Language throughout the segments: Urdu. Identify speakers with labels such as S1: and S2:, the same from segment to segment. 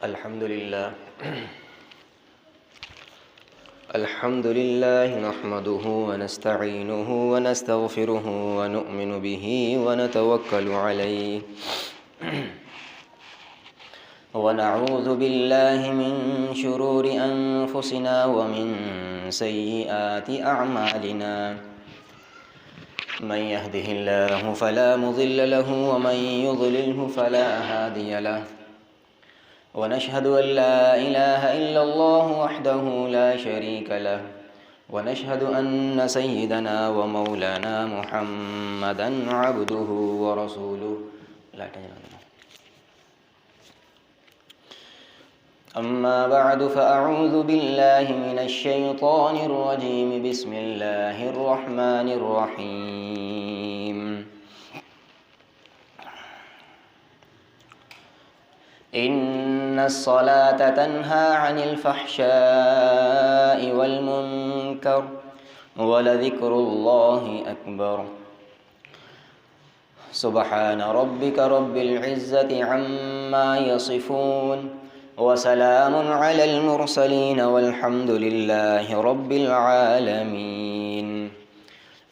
S1: الحمد لله نحمده ونستعينه ونستغفره ونؤمن به ونتوكل عليه ونعوذ بالله من شرور أنفسنا ومن سيئات أعمالنا من يهده الله فلا مضل له ومن يضلله فلا هادي له ونشهد أن لا إله إلا الله وحده لا شريك له ونشهد أن سيدنا ومولانا محمدا عبده ورسوله أما بعد فأعوذ بالله من الشيطان الرجيم بسم الله الرحمن الرحيم إن الصلاة تنهى عن الفحشاء والمنكر ولذكر الله أكبر سبحان ربك رب العزة عما يصفون وسلام على المرسلين والحمد لله رب العالمين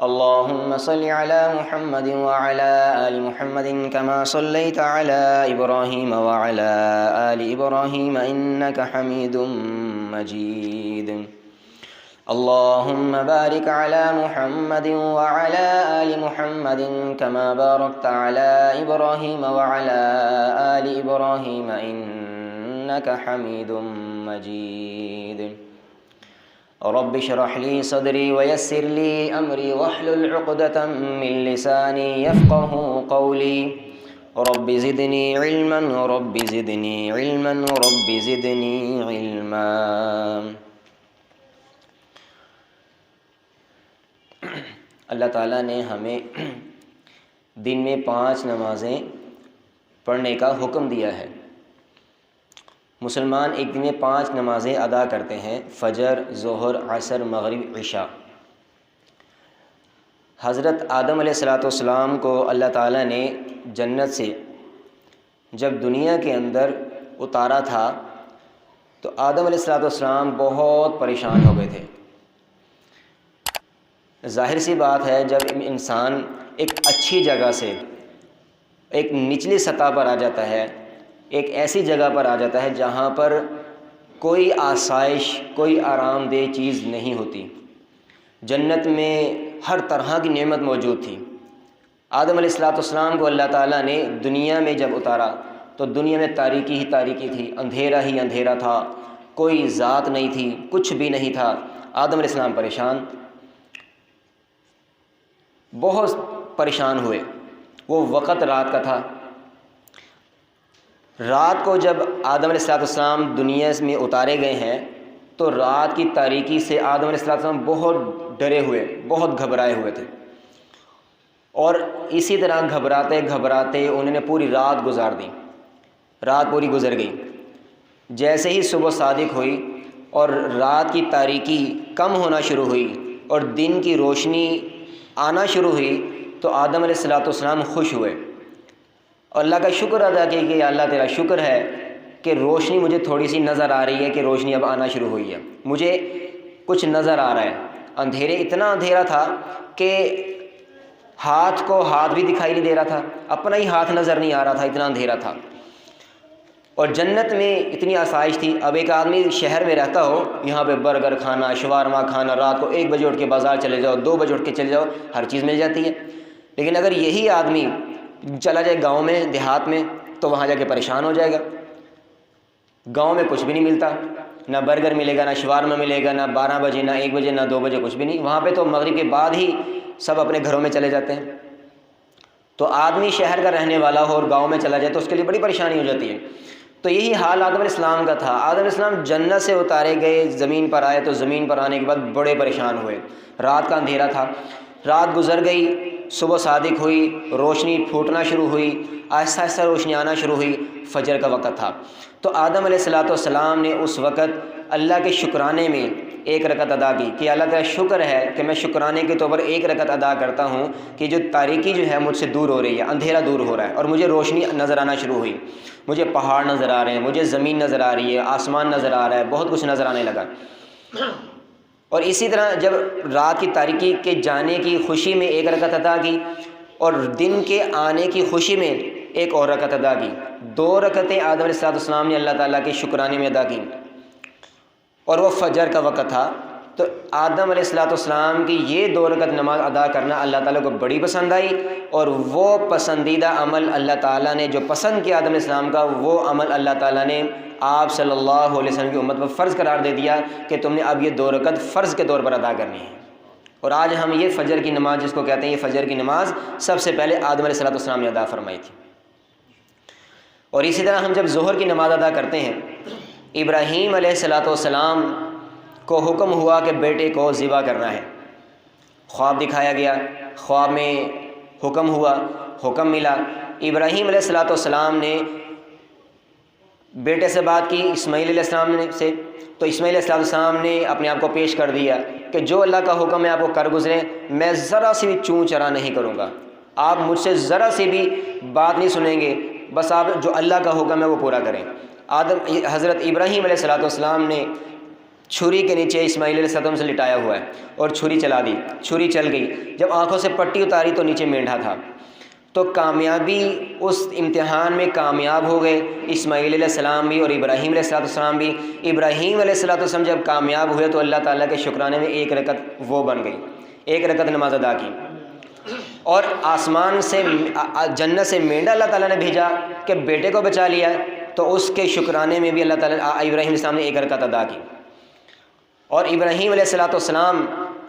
S1: اللهم صل على محمد وعلى آل محمد كما صليت على إبراهيم وعلى آل إبراهيم إنك حميد مجيد اللهم بارك على محمد وعلى آل محمد كما باركت على إبراهيم وعلى آل إبراهيم إنك حميد مجيد رب اشرح لي صدري ويسر لي أمري واحلل عقدة من لساني يفقه قولي رب زدني علما رب زدني علما رب زدني علما اللہ تعالیٰ نے ہمیں دن میں 5 نمازیں پڑھنے کا حکم دیا ہے۔ مسلمان ایک دن میں 5 نمازیں ادا کرتے ہیں، فجر، ظہر، عصر، مغرب، عشاء۔ حضرت آدم علیہ السلام کو اللہ تعالیٰ نے جنت سے جب دنیا کے اندر اتارا تھا تو آدم علیہ السلام بہت پریشان ہو گئے تھے۔ ظاہر سی بات ہے، جب انسان ایک اچھی جگہ سے ایک نچلی سطح پر آ جاتا ہے، ایک ایسی جگہ پر آ جاتا ہے جہاں پر کوئی آسائش، کوئی آرام دہ چیز نہیں ہوتی۔ جنت میں ہر طرح کی نعمت موجود تھی۔ آدم علیہ السلام کو اللہ تعالیٰ نے دنیا میں جب اتارا تو دنیا میں تاریکی ہی تاریکی تھی، اندھیرا ہی اندھیرا تھا، کوئی ذات نہیں تھی، کچھ بھی نہیں تھا۔ آدم علیہ السلام پریشان، بہت پریشان ہوئے۔ وہ وقت رات کا تھا۔ رات کو جب آدم علیہ السلام دنیا میں اتارے گئے ہیں تو رات کی تاریکی سے آدم علیہ السلام بہت ڈرے ہوئے، بہت گھبرائے ہوئے تھے، اور اسی طرح گھبراتے گھبراتے انہوں نے پوری رات گزار دی۔ رات پوری گزر گئی۔ جیسے ہی صبح صادق ہوئی اور رات کی تاریکی کم ہونا شروع ہوئی اور دن کی روشنی آنا شروع ہوئی تو آدم علیہ السلام خوش ہوئے اور اللہ کا شکر ادا کیا کہ اللہ تیرا شکر ہے کہ روشنی مجھے تھوڑی سی نظر آ رہی ہے، کہ روشنی اب آنا شروع ہوئی ہے، مجھے کچھ نظر آ رہا ہے۔ اتنا اندھیرا تھا کہ ہاتھ کو ہاتھ بھی دکھائی نہیں دے رہا تھا، اپنا ہی ہاتھ نظر نہیں آ رہا تھا، اتنا اندھیرا تھا۔ اور جنت میں اتنی آسائش تھی۔ اب ایک آدمی شہر میں رہتا ہو، یہاں پہ برگر کھانا، شوارما کھانا، رات کو 1 بجے اٹھ کے بازار چلے جاؤ، 2 بجے اٹھ کے چلے جاؤ، ہر چیز مل جاتی ہے۔ لیکن اگر یہی آدمی چلا جائے گاؤں میں، دیہات میں، تو وہاں جا کے پریشان ہو جائے گا۔ گاؤں میں کچھ بھی نہیں ملتا، نہ برگر ملے گا، نہ شوارما ملے گا، نہ 12 بجے، نہ 1 بجے، نہ 2 بجے، کچھ بھی نہیں۔ وہاں پہ تو مغرب کے بعد ہی سب اپنے گھروں میں چلے جاتے ہیں۔ تو آدمی شہر کا رہنے والا ہو اور گاؤں میں چلا جائے تو اس کے لیے بڑی پریشانی ہو جاتی ہے۔ تو یہی حال آدم علیہ السلام کا تھا۔ آدم علیہ السلام جنت سے اتارے گئے، زمین پر آئے تو زمین پر آنے کے بعد بڑے پریشان ہوئے۔ رات کا اندھیرا تھا، رات گزر گئی، صبح صادق ہوئی، روشنی پھوٹنا شروع ہوئی، آہستہ آہستہ روشنی آنا شروع ہوئی، فجر کا وقت تھا۔ تو آدم علیہ السلام نے اس وقت اللہ کے شکرانے میں ایک رکعت ادا کی کہ اللہ تعالیٰ شکر ہے کہ میں شکرانے کے طور پر ایک رکعت ادا کرتا ہوں کہ جو تاریکی جو ہے مجھ سے دور ہو رہی ہے، اندھیرا دور ہو رہا ہے اور مجھے روشنی نظر آنا شروع ہوئی، مجھے پہاڑ نظر آ رہے ہیں، مجھے زمین نظر آ رہی ہے، آسمان نظر آ رہا ہے، بہت کچھ نظر آنے لگا۔ اور اسی طرح جب رات کی تاریکی کے جانے کی خوشی میں ایک رکعت ادا کی اور دن کے آنے کی خوشی میں ایک اور رکعت ادا کی، 2 رکعتیں آدم علیہ السلام نے اللہ تعالیٰ کے شکرانے میں ادا کی، اور وہ فجر کا وقت تھا۔ تو آدم علیہ السلام کی یہ 2 رکعت نماز ادا کرنا اللہ تعالیٰ کو بڑی پسند آئی، اور وہ پسندیدہ عمل اللہ تعالیٰ نے جو پسند کیا آدم علیہ السلام کا، وہ عمل اللہ تعالیٰ نے آپ صلی اللہ علیہ وسلم کی امت پر فرض قرار دے دیا کہ تم نے اب یہ 2 رکعت فرض کے طور پر ادا کرنی ہے۔ اور آج ہم یہ فجر کی نماز جس کو کہتے ہیں، یہ فجر کی نماز سب سے پہلے آدم علیہ السلام نے ادا فرمائی تھی۔ اور اسی طرح ہم جب ظہر کی نماز ادا کرتے ہیں، ابراہیم علیہ السلام کو حکم ہوا کہ بیٹے کو ذبح کرنا ہے، خواب دکھایا گیا، خواب میں حکم ہوا، حکم ملا، ابراہیم علیہ السلام نے بیٹے سے بات کی اسماعیل علیہ السلام سے، تو اسماعیل علیہ السلام نے اپنے آپ کو پیش کر دیا کہ جو اللہ کا حکم ہے آپ کو کر گزریں، میں ذرا سی بھی چوں چرا نہیں کروں گا، آپ مجھ سے ذرا سی بھی بات نہیں سنیں گے، بس آپ جو اللہ کا حکم ہے وہ پورا کریں۔ حضرت ابراہیم علیہ السلام نے چھری کے نیچے اسماعیل علیہ السلام سے لٹایا ہوا ہے اور چھری چلا دی، چھری چل گئی، جب آنکھوں سے پٹی اتاری تو نیچے مینڈھا تھا، تو کامیابی اس امتحان میں کامیاب ہو گئے اسماعیل علیہ السلام بھی اور ابراہیم علیہ السلام بھی۔ ابراہیم علیہ السلام جب کامیاب ہوئے تو اللہ تعالیٰ کے شکرانے میں ایک رکعت وہ بن گئی، ایک رکعت نماز ادا کی، اور آسمان سے جنت سے مینڈا اللہ تعالیٰ نے بھیجا کہ بیٹے کو بچا لیا، تو اس کے شکرانے میں بھی اللہ تعالیٰ ابراہیم علیہ السلام نے ایک رکعت ادا کی۔ اور ابراہیم علیہ السلام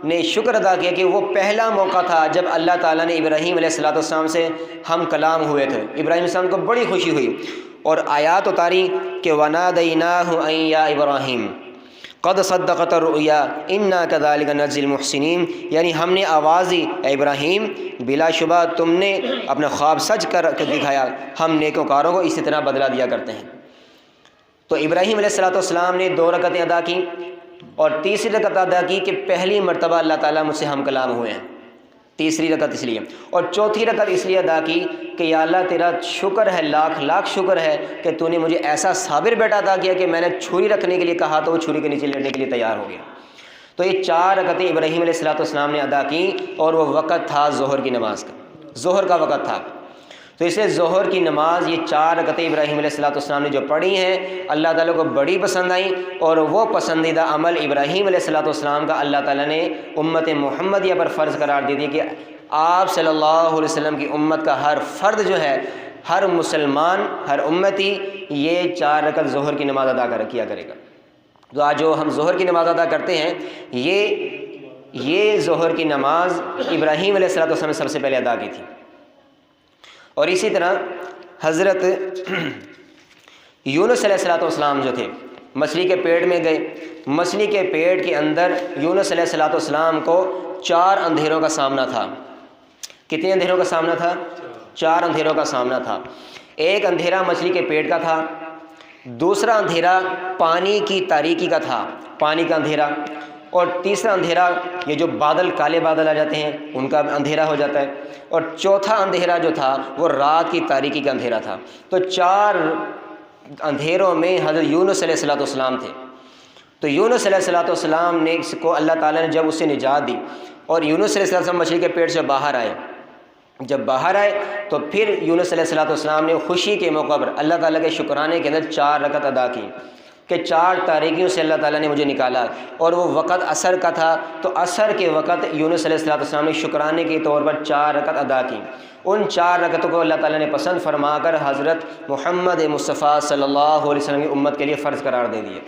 S1: نے شکر ادا کیا کہ وہ پہلا موقع تھا جب اللہ تعالیٰ نے ابراہیم علیہ السلام سے ہم کلام ہوئے تھے، ابراہیم علیہ السلام کو بڑی خوشی ہوئی، اور آیات اتاری کہ وَنَادَيْنَاهُ أَن يَا إِبْرَاهِيمُ قَدْ صَدَّقْتَ الرُّؤْيَا إِنَّا كَذَلِكَ نَجْزِي الْمُحْسِنِينَ، یعنی ہم نے آواز دی، اے ابراہیم بلا شبہ تم نے اپنا خواب سچ کر دکھایا، ہم نیکوکاروں کو اسی طرح بدلہ دیا کرتے ہیں۔ تو ابراہیم علیہ السلام نے 2 رکعتیں ادا کی، اور تیسری رکعت ادا کی کہ پہلی مرتبہ اللہ تعالیٰ مجھ سے ہم کلام ہوئے ہیں، تیسری رکعت اس لیے، اور چوتھی رکعت اس لیے ادا کی کہ یا اللہ تیرا شکر ہے، لاکھ لاکھ شکر ہے کہ تو نے مجھے ایسا صابر بیٹا عطا کیا کہ میں نے چھری رکھنے کے لیے کہا تو وہ چھری کے نیچے لیٹنے کے لیے تیار ہو گیا۔ تو یہ 4 رکعتیں ابراہیم علیہ السلام نے ادا کی، اور وہ وقت تھا ظہر کی نماز کا، ظہر کا وقت تھا۔ تو اس لیے ظہر کی نماز یہ 4 رکعتیں ابراہیم علیہ السلام نے جو پڑھی ہیں اللہ تعالیٰ کو بڑی پسند آئیں، اور وہ پسندیدہ عمل ابراہیم علیہ السلام کا اللہ تعالیٰ نے امت محمدیہ پر فرض قرار دے دیا کہ آپ صلی اللہ علیہ وسلم کی امت کا ہر فرد جو ہے، ہر مسلمان، ہر امتی یہ 4 رکعت ظہر کی نماز ادا کیا کرے گا۔ تو آج جو ہم ظہر کی نماز ادا کرتے ہیں، یہ ظہر کی نماز ابراہیم علیہ السلام نے سب سے پہلے ادا کی تھی۔ اور اسی طرح حضرت یونس علیہ السلام جو تھے، مچھلی کے پیٹ میں گئے، مچھلی کے پیٹ کے اندر یونس علیہ السلام کو 4 اندھیروں کا سامنا تھا۔ کتنے اندھیروں کا سامنا تھا؟ 4 اندھیروں کا سامنا تھا۔ ایک اندھیرا مچھلی کے پیٹ کا تھا، دوسرا اندھیرا پانی کی تاریکی کا تھا، پانی کا اندھیرا، اور تیسرا اندھیرا یہ جو بادل، کالے بادل آ جاتے ہیں ان کا اندھیرا ہو جاتا ہے، اور چوتھا اندھیرا جو تھا وہ رات کی تاریکی کا اندھیرا تھا۔ تو 4 اندھیروں میں حضرت یونس علیہ السلام تھے۔ تو یونس علیہ السلام نے کو اللہ تعالیٰ نے جب اسے نجات دی، اور یونس علیہ السلام مچھلی کے پیٹ سے باہر آئے، جب باہر آئے تو پھر یونس علیہ السلام نے خوشی کے موقع پر اللہ تعالیٰ کے شکرانے کے اندر 4 رکعت ادا کی کہ 4 تاریکیوں سے اللہ تعالیٰ نے مجھے نکالا، اور وہ وقت عصر کا تھا، تو عصر کے وقت یونس علیہ السلام نے شکرانے کے طور پر 4 رکعت ادا کی۔ ان 4 رکعتوں کو اللہ تعالیٰ نے پسند فرما کر حضرت محمد مصطفیٰ صلی اللہ علیہ وسلم کی امت کے لیے فرض قرار دے دیے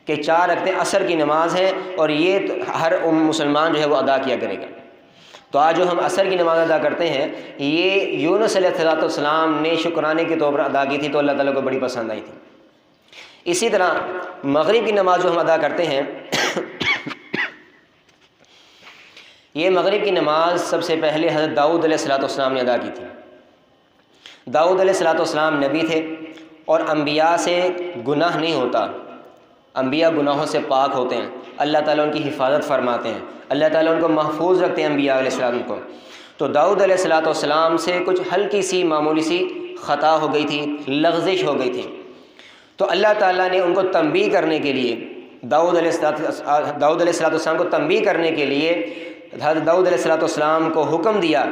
S1: کہ 4 رکعتیں عصر کی نماز ہیں، اور یہ ہر مسلمان جو ہے وہ ادا کیا کرے گا۔ تو آج جو ہم عصر کی نماز ادا کرتے ہیں، یہ یونس علیہ السلام نے شکرانے کے طور پر ادا کی تھی، تو اللہ تعالیٰ کو بڑی پسند آئی تھی۔ اسی طرح مغرب کی نماز جو ہم ادا کرتے ہیں، یہ مغرب کی نماز سب سے پہلے حضرت داؤد علیہ السلام نے ادا کی تھی۔ داؤد علیہ السلام نبی تھے، اور انبیاء سے گناہ نہیں ہوتا، انبیاء گناہوں سے پاک ہوتے ہیں، اللہ تعالیٰ ان کی حفاظت فرماتے ہیں، اللہ تعالیٰ ان کو محفوظ رکھتے ہیں انبیاء علیہ السلام کو۔ تو داؤد علیہ السلام سے کچھ ہلکی سی معمولی سی خطا ہو گئی تھی، لغزش ہو گئی تھی، تو اللہ تعالیٰ نے ان کو تنبیہ کرنے کے لیے داؤد علیہ السلام کو تنبیہ کرنے کے لیے حضرت داؤد علیہ السلام کو حکم دیا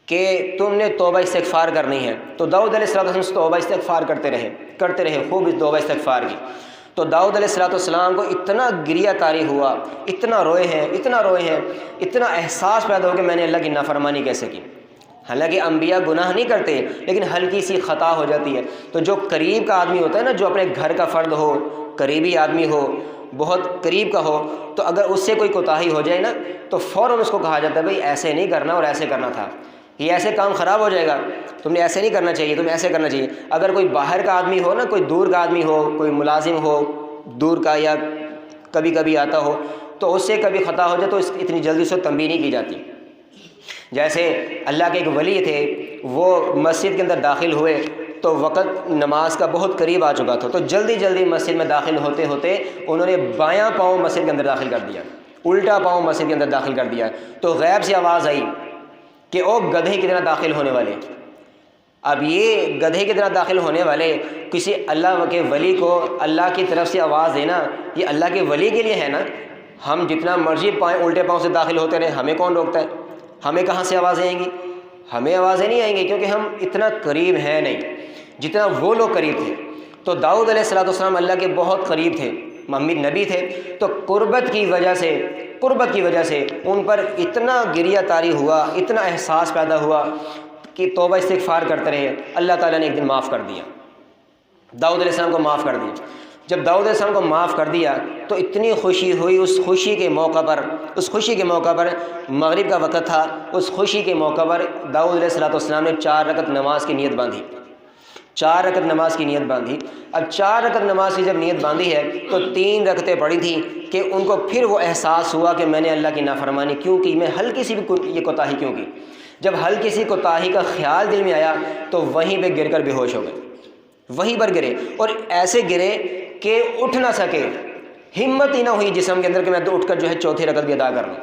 S1: کہ تم نے توبہ استغفار کرنی ہے۔ تو داؤد علیہ السلام توبہ استغفار کرتے رہے خوب اس توبہ استغفار کی۔ تو داؤد علیہ السلام کو اتنا گریہ طاری ہوا، اتنا روئے ہیں، اتنا احساس پیدا ہو کہ میں نے اللہ کی نافرمانی کیسے کی۔ حالانکہ انبیاء گناہ نہیں کرتے، لیکن ہلکی سی خطا ہو جاتی ہے۔ تو جو قریب کا آدمی ہوتا ہے نا، جو اپنے گھر کا فرد ہو، قریبی آدمی ہو، بہت قریب کا ہو، تو اگر اس سے کوئی کوتاہی ہو جائے نا تو فوراً اس کو کہا جاتا ہے بھائی ایسے نہیں کرنا اور ایسے کرنا تھا، یہ ایسے کام خراب ہو جائے گا، تم نے ایسے نہیں کرنا چاہیے، تم ایسے کرنا چاہیے۔ اگر کوئی باہر کا آدمی ہو نا، کوئی دور کا آدمی ہو، کوئی ملازم ہو دور کا یا کبھی کبھی آتا ہو، تو اس سے کبھی خطا ہو جائے تو اتنی جلدی سے تنبیہ نہیں کی جاتی۔ جیسے اللہ کے ایک ولی تھے، وہ مسجد کے اندر داخل ہوئے تو وقت نماز کا بہت قریب آ چکا تھا، تو جلدی مسجد میں داخل ہوتے انہوں نے بایاں پاؤں مسجد کے اندر داخل کر دیا، الٹا پاؤں مسجد کے اندر داخل کر دیا۔ تو غیب سے آواز آئی کہ او گدھے کی طرح داخل ہونے والے۔ اب یہ گدھے کی طرح داخل ہونے والے کسی اللہ کے ولی کو اللہ کی طرف سے آواز دینا، یہ اللہ کے ولی کے لیے ہے نا۔ ہم جتنا مرضی الٹے پاؤں سے داخل ہوتے رہے، ہمیں کون روکتا ہے؟ ہمیں کہاں سے آوازیں آئیں گی؟ ہمیں آوازیں نہیں آئیں گی، کیونکہ ہم اتنا قریب ہیں نہیں جتنا وہ لوگ قریب تھے۔ تو داؤد علیہ السلام اللہ کے بہت قریب تھے، محمد نبی تھے، تو قربت کی وجہ سے ان پر اتنا گریہ طاری ہوا، اتنا احساس پیدا ہوا کہ توبہ استغفار کرتے رہے۔ اللہ تعالیٰ نے ایک دن معاف کر دیا، داؤد علیہ السلام کو معاف کر دیا۔ جب داؤد علیہ السلام کو معاف کر دیا تو اتنی خوشی ہوئی، اس خوشی کے موقع پر مغرب کا وقت تھا، اس خوشی کے موقع پر داؤد علیہ السلام نے 4 رکعت نماز کی نیت باندھی، 4 رکعت نماز کی نیت باندھی۔ اب 4 رکعت نماز کی جب نیت باندھی ہے تو 3 رکعتیں پڑھی تھیں کہ ان کو پھر وہ احساس ہوا کہ میں نے اللہ کی نافرمانی کیوں کی، میں ہلکی سی بھی یہ کوتاہی کیوں کی۔ جب ہلکی سی کوتاہی کا خیال دل میں آیا تو وہیں پہ گر کر بے ہوش ہو گئے، وہیں پر گرے، اور ایسے گرے کہ اٹھ نہ سکے، ہمت ہی نہ ہوئی جسم کے اندر کہ میں تو اٹھ کر جو ہے 4تھی رکعت بھی ادا کر لوں۔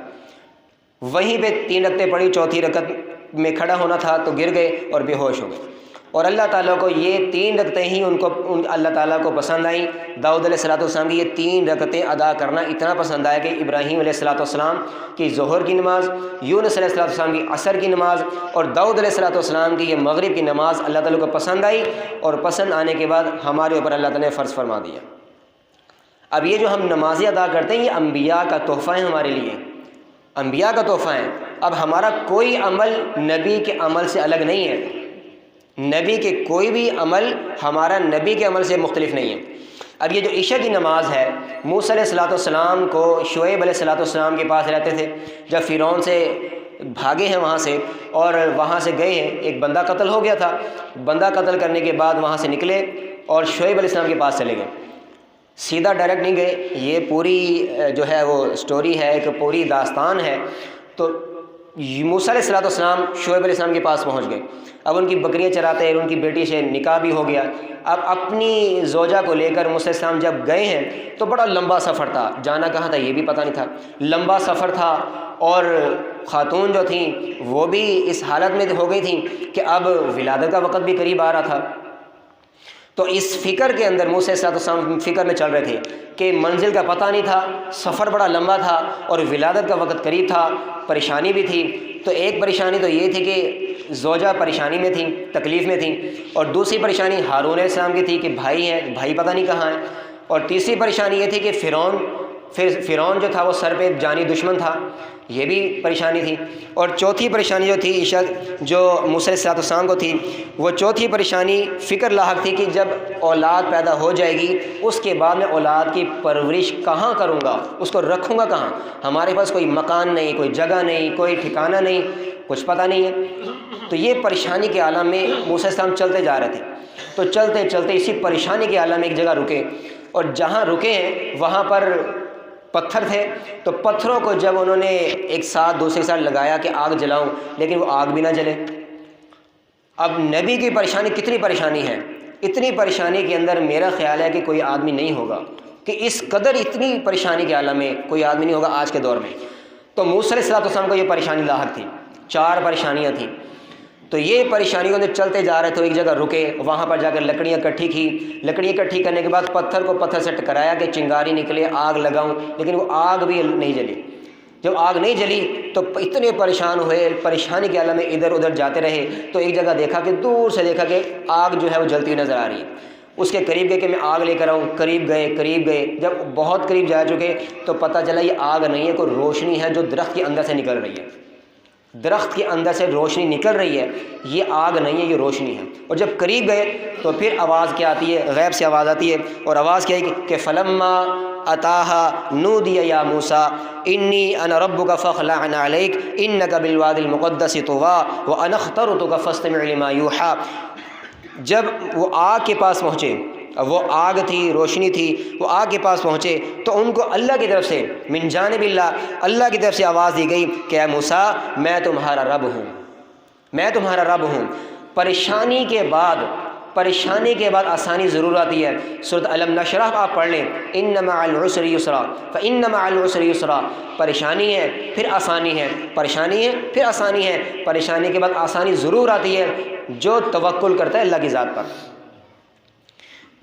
S1: وہیں پہ 3 رکعتیں پڑھی، 4تھی رکعت میں کھڑا ہونا تھا تو گر گئے اور بے ہوش ہو گئے۔ اور اللہ تعالیٰ کو یہ 3 رکعتیں ہی اللہ تعالیٰ کو پسند آئیں۔ داؤد علیہ السلام کی یہ 3 رکعتیں ادا کرنا اتنا پسند آیا کہ ابراہیم علیہ السلام کی ظہر کی نماز، یونس علیہ السلام کی عصر کی نماز، اور داؤد علیہ السلام کی یہ مغرب کی نماز اللہ تعالیٰ کو پسند آئی، اور پسند آنے کے بعد ہمارے اوپر اللہ تعالیٰ نے فرض فرما دیا۔ اب یہ جو ہم نمازیں ادا کرتے ہیں یہ انبیاء کا تحفہ ہے، ہمارے لیے انبیاء کا تحفہ ہے۔ اب ہمارا کوئی عمل نبی کے عمل سے الگ نہیں ہے، نبی کے کوئی بھی عمل ہمارا نبی کے عمل سے مختلف نہیں ہے۔ اب یہ جو عشاء کی نماز ہے، موسیٰ علیہ السلام کو شعیب علیہ السلام کے پاس رہتے تھے، جب فرعون سے بھاگے ہیں وہاں سے، اور وہاں سے گئے ہیں، ایک بندہ قتل ہو گیا تھا، بندہ قتل کرنے کے بعد وہاں سے نکلے اور شعیب علیہ السلام کے پاس چلے گئے، سیدھا ڈائریکٹ نہیں گئے، یہ پوری جو ہے وہ سٹوری ہے، ایک پوری داستان ہے۔ تو موسیٰ علیہ السلام شعیب علیہ السلام کے پاس پہنچ گئے، اب ان کی بکریاں چراتے ہیں، ان کی بیٹی سے نکاح بھی ہو گیا۔ اب اپنی زوجہ کو لے کر موسیٰ علیہ السلام جب گئے ہیں تو بڑا لمبا سفر تھا، جانا کہاں تھا یہ بھی پتہ نہیں تھا، لمبا سفر تھا، اور خاتون جو تھیں وہ بھی اس حالت میں ہو گئی تھیں کہ اب ولادت کا وقت بھی قریب آ رہا تھا۔ تو اس فکر کے اندر موسیٰ علیہ السلام فکر میں چل رہے تھے کہ منزل کا پتہ نہیں تھا، سفر بڑا لمبا تھا، اور ولادت کا وقت قریب تھا، پریشانی بھی تھی۔ تو ایک پریشانی تو یہ تھی کہ زوجہ پریشانی میں تھیں، تکلیف میں تھیں، اور دوسری پریشانی ہارون علیہ السلام کی تھی کہ بھائی ہیں، بھائی پتہ نہیں کہاں ہیں، اور تیسری پریشانی یہ تھی کہ فرعون جو تھا وہ سر پہ جانی دشمن تھا، یہ بھی پریشانی تھی، اور چوتھی پریشانی جو تھی جو موسیٰ علیہ السلام کو تھی، وہ چوتھی پریشانی فکر لاحق تھی کہ جب اولاد پیدا ہو جائے گی اس کے بعد میں اولاد کی پرورش کہاں کروں گا، اس کو رکھوں گا کہاں، ہمارے پاس کوئی مکان نہیں، کوئی جگہ نہیں، کوئی ٹھکانہ نہیں، کچھ پتہ نہیں ہے۔ تو یہ پریشانی کے عالم میں موسیٰ علیہ السلام چلتے جا رہے تھے، تو چلتے چلتے اسی پریشانی کے عالم میں ایک جگہ رکے، اور جہاں رکے ہیں وہاں پر پتھر تھے، تو پتھروں کو جب انہوں نے ایک ساتھ دوسرے ساتھ لگایا کہ آگ جلاؤں، لیکن وہ آگ بھی نہ جلے۔ اب نبی کی پریشانی کتنی پریشانی ہے، اتنی پریشانی کے اندر میرا خیال ہے کہ کوئی آدمی نہیں ہوگا کہ اس قدر اتنی پریشانی کے عالم میں کوئی آدمی نہیں ہوگا آج کے دور میں۔ تو موسیٰ علیہ السلام کو یہ پریشانی لاحق تھی، 4 پریشانیاں تھیں۔ تو یہ پریشانیوں سے چلتے جا رہے تھے، ایک جگہ رکے، وہاں پر جا کر لکڑیاں اکٹھی کی، لکڑیاں اکٹھی کرنے کے بعد پتھر کو پتھر سے ٹکرایا کہ چنگاری نکلے، آگ لگاؤں، لیکن وہ آگ بھی نہیں جلی۔ جب آگ نہیں جلی تو اتنے پریشان ہوئے، پریشانی کے عالم میں ادھر ادھر جاتے رہے، تو ایک جگہ دیکھا کہ دور سے دیکھا کہ آگ جو ہے وہ جلتی ہوئی نظر آ رہی ہے۔ اس کے قریب گئے کہ میں آگ لے کر آؤں، قریب گئے، جب بہت قریب جا چکے تو پتہ چلا یہ آگ نہیں ہے، کوئی روشنی ہے جو درخت کے اندر سے نکل رہی ہے، درخت کے اندر سے روشنی نکل رہی ہے، یہ آگ نہیں ہے، یہ روشنی ہے۔ اور جب قریب گئے تو پھر آواز کیا آتی ہے، غیب سے آواز آتی ہے، اور آواز کیا ہے کہ فلما اتاها نودی یا موسیٰ انی انا ربک فاخلع علیک انک بالوادی المقدس طوی وانا اخترتک فاستمع لما یوحی۔ جب وہ آگ کے پاس پہنچے، وہ آگ تھی، روشنی تھی، وہ آگ کے پاس پہنچے تو ان کو اللہ کی طرف سے من جانب اللہ کی طرف سے آواز دی گئی کہ اے موسیٰ میں تمہارا رب ہوں، میں تمہارا رب ہوں۔ پریشانی کے بعد آسانی ضرور آتی ہے۔ سورۃ الم نشرح آپ پڑھ لیں، ان مع العسر یسرا فان مع العسر یسرا، پریشانی ہے پھر آسانی ہے، پریشانی ہے پھر آسانی ہے، پریشانی کے بعد آسانی ضرور آتی ہے جو توکل کرتا ہے اللہ کی ذات پر،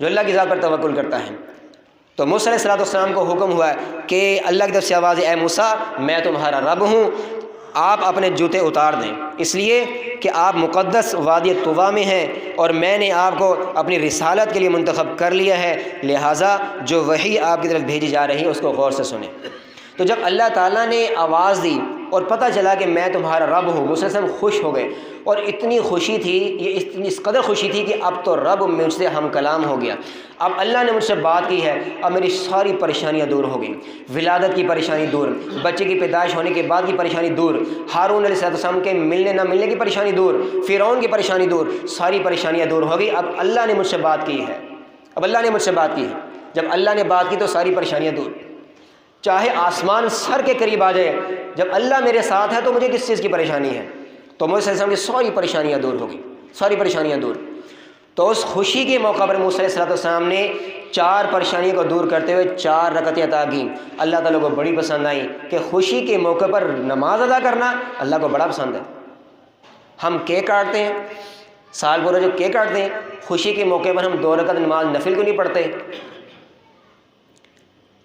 S1: جو اللہ کی ذات پر توکل کرتا ہے۔ تو موسیٰ علیہ السلام کو حکم ہوا کہ اللہ کی طرف سے آواز ہے اے موسیٰ میں تمہارا رب ہوں، آپ اپنے جوتے اتار دیں، اس لیے کہ آپ مقدس وادی طویٰ میں ہیں اور میں نے آپ کو اپنی رسالت کے لیے منتخب کر لیا ہے، لہٰذا جو وحی آپ کی طرف بھیجی جا رہی ہے اس کو غور سے سنیں۔ تو جب اللہ تعالیٰ نے آواز دی اور پتہ چلا کہ میں تمہارا رب ہوں، موسیٰ علیہ السلام خوش ہو گئے، اور اتنی خوشی تھی، یہ اس قدر خوشی تھی کہ اب تو رب مجھ سے ہم کلام ہو گیا، اب اللہ نے مجھ سے بات کی ہے، اب میری ساری پریشانیاں دور ہو گئیں، ولادت کی پریشانی دور، بچے کی پیدائش ہونے کے بعد کی پریشانی دور، ہارون علیہ السلام کے ملنے نہ ملنے کی پریشانی دور، فرعون کی پریشانی دور، ساری پریشانیاں دور ہو گئی۔ اب اللہ نے مجھ سے بات کی ہے، اب اللہ نے مجھ سے بات کی ہے، جب اللہ نے بات کی تو ساری پریشانیاں دور، چاہے آسمان سر کے قریب آ جائے، جب اللہ میرے ساتھ ہے تو مجھے کس چیز کی پریشانی ہے؟ تو موسیٰ علیہ السلام کی ساری پریشانیاں دور ہو گئی، ساری پریشانیاں دور۔ تو اس خوشی کے موقع پر موسیٰ علیہ السلام نے 4 پریشانیوں کو دور کرتے ہوئے 4 رکعتیں عطا کی۔ اللہ تعالیٰ کو بڑی پسند آئی کہ خوشی کے موقع پر نماز ادا کرنا اللہ کو بڑا پسند ہے۔ ہم کیک کاٹتے ہیں، سال بھر جو کیک کاٹتے ہیں، خوشی کے موقع پر ہم 2 رکعت نماز نفل کو نہیں پڑھتے۔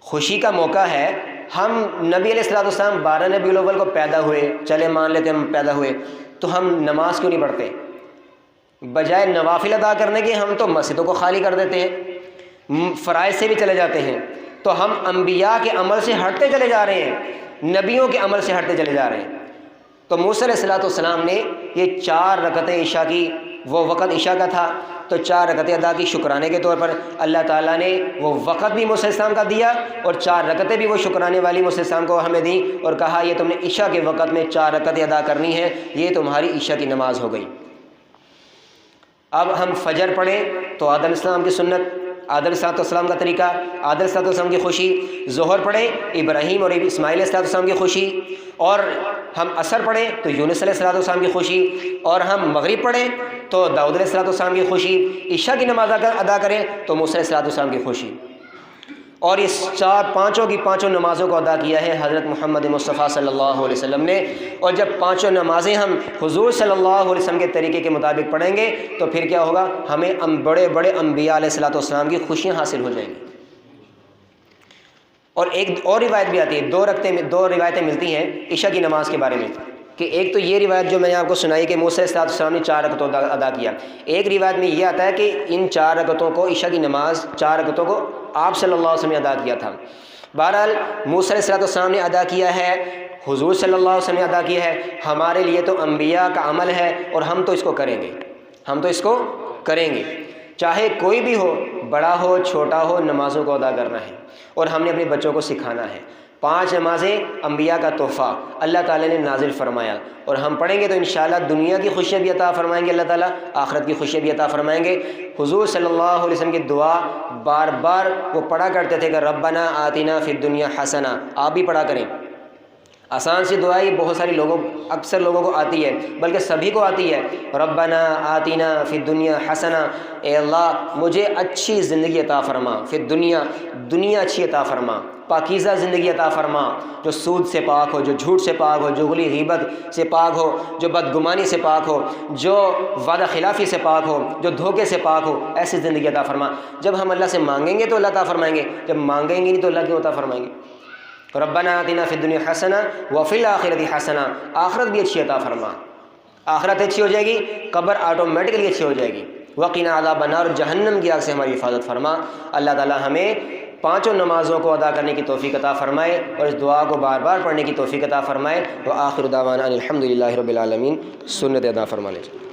S1: خوشی کا موقع ہے، ہم نبی علیہ السلام 12 ربیع الاول کو پیدا ہوئے، چلے مان لیتے ہم پیدا ہوئے، تو ہم نماز کیوں نہیں پڑھتے؟ بجائے نوافل ادا کرنے کے ہم تو مسجدوں کو خالی کر دیتے ہیں، فرائض سے بھی چلے جاتے ہیں۔ تو ہم انبیاء کے عمل سے ہٹتے چلے جا رہے ہیں، نبیوں کے عمل سے ہٹتے چلے جا رہے ہیں۔ تو موسیٰ علیہ السلام نے یہ 4 رکعتیں عشاء کی، وہ وقت عشاء کا تھا تو 4 رکعتیں ادا کی شکرانے کے طور پر۔ اللہ تعالیٰ نے وہ وقت بھی موسیٰ علیہ السلام کا دیا اور 4 رکعتیں بھی وہ شکرانے والی موسیٰ علیہ السلام کو ہمیں دیں، اور کہا یہ تم نے عشاء کے وقت میں 4 رکعتیں ادا کرنی ہیں، یہ تمہاری عشاء کی نماز ہو گئی۔ اب ہم فجر پڑھیں تو آدم علیہ السلام کی سنت، آدم علیہ السلام کا طریقہ، آدم علیہ السلام کی خوشی۔ ظہر پڑھیں ابراہیم اور اسماعیل علیہ السلام کی خوشی، اور ہم عصر پڑھیں تو یونس علیہ السلام کی خوشی، اور ہم مغرب پڑھیں تو داؤد علیہ السلام کی خوشی، عشاء کی نماز ادا کریں تو موسیٰ علیہ السلام کی خوشی۔ اور اس 4 کی 5 نمازوں کو ادا کیا ہے حضرت محمد مصطفیٰ صلی اللہ علیہ وسلم نے، اور جب 5 نمازیں ہم حضور صلی اللہ علیہ وسلم کے طریقے کے مطابق پڑھیں گے تو پھر کیا ہوگا؟ ہمیں بڑے بڑے انبیاء علیہ السلام کی خوشیاں حاصل ہو جائیں گی۔ اور ایک اور روایت بھی آتی ہے، 2 روایتیں ملتی ہیں عشاء کی نماز کے بارے میں، کہ ایک تو یہ روایت جو میں نے آپ کو سنائی کہ موسیٰ علیہ السلام نے 4 رکعتوں ادا کیا، ایک روایت میں یہ آتا ہے کہ ان 4 رکعتوں کو، عشاء کی نماز 4 رکعتوں کو آپ صلی اللہ علیہ وسلم نے ادا کیا تھا۔ بہرحال موسیٰ علیہ السلام نے ادا کیا ہے، حضور صلی اللہ علیہ وسلم نے ادا کیا ہے، ہمارے لیے تو انبیاء کا عمل ہے اور ہم تو اس کو کریں گے، ہم تو اس کو کریں گے، چاہے کوئی بھی ہو، بڑا ہو چھوٹا ہو، نمازوں کو ادا کرنا ہے اور ہم نے اپنے بچوں کو سکھانا ہے۔ 5 نمازیں انبیاء کا تحفہ اللہ تعالیٰ نے نازل فرمایا، اور ہم پڑھیں گے تو انشاءاللہ دنیا کی خوشیاں بھی عطا فرمائیں گے اللہ تعالیٰ، آخرت کی خوشیاں بھی عطا فرمائیں گے۔ حضور صلی اللہ علیہ وسلم کی دعا بار بار وہ پڑھا کرتے تھے کہ ربنا آتنا فی الدنیا حسنہ، آپ بھی پڑھا کریں، آسان سی دعا یہ بہت ساری اکثر لوگوں کو آتی ہے، بلکہ سبھی کو آتی ہے۔ ربنا آتنا فی الدنیا حسنہ، اے اللہ مجھے اچھی زندگی عطا فرما، فی الدنیا، دنیا اچھی عطا فرما، پاکیزہ زندگی عطا فرما، جو سود سے پاک ہو، جو جھوٹ سے پاک ہو، جو غلی غیبت سے پاک ہو، جو بدگمانی سے پاک ہو، جو وعدہ خلافی سے پاک ہو، جو دھوکے سے پاک ہو، ایسی زندگی عطا فرما۔ جب ہم اللہ سے مانگیں گے تو اللہ عطا فرمائیں گے، جب مانگیں گے نہیں تو اللہ کیوں عطا فرمائیں گے؟ ربنا آتنا فی الدنیا حسنہ وفی الآخرۃ حسنہ، آخرت بھی اچھی عطا فرما، آخرت اچھی ہو جائے گی، قبر آٹومیٹکلی اچھی ہو جائے گی۔ وقنا عذاب النار، جہنم کی آگ سے ہماری حفاظت فرما۔ اللہ تعالی ہمیں 5 نمازوں کو ادا کرنے کی توفیق عطا فرمائے اور اس دعا کو بار بار پڑھنے کی توفیق عطا فرمائے۔ وآخر دعوانا الحمد للہ رب العالمین، سنت ادا فرما لیجیے۔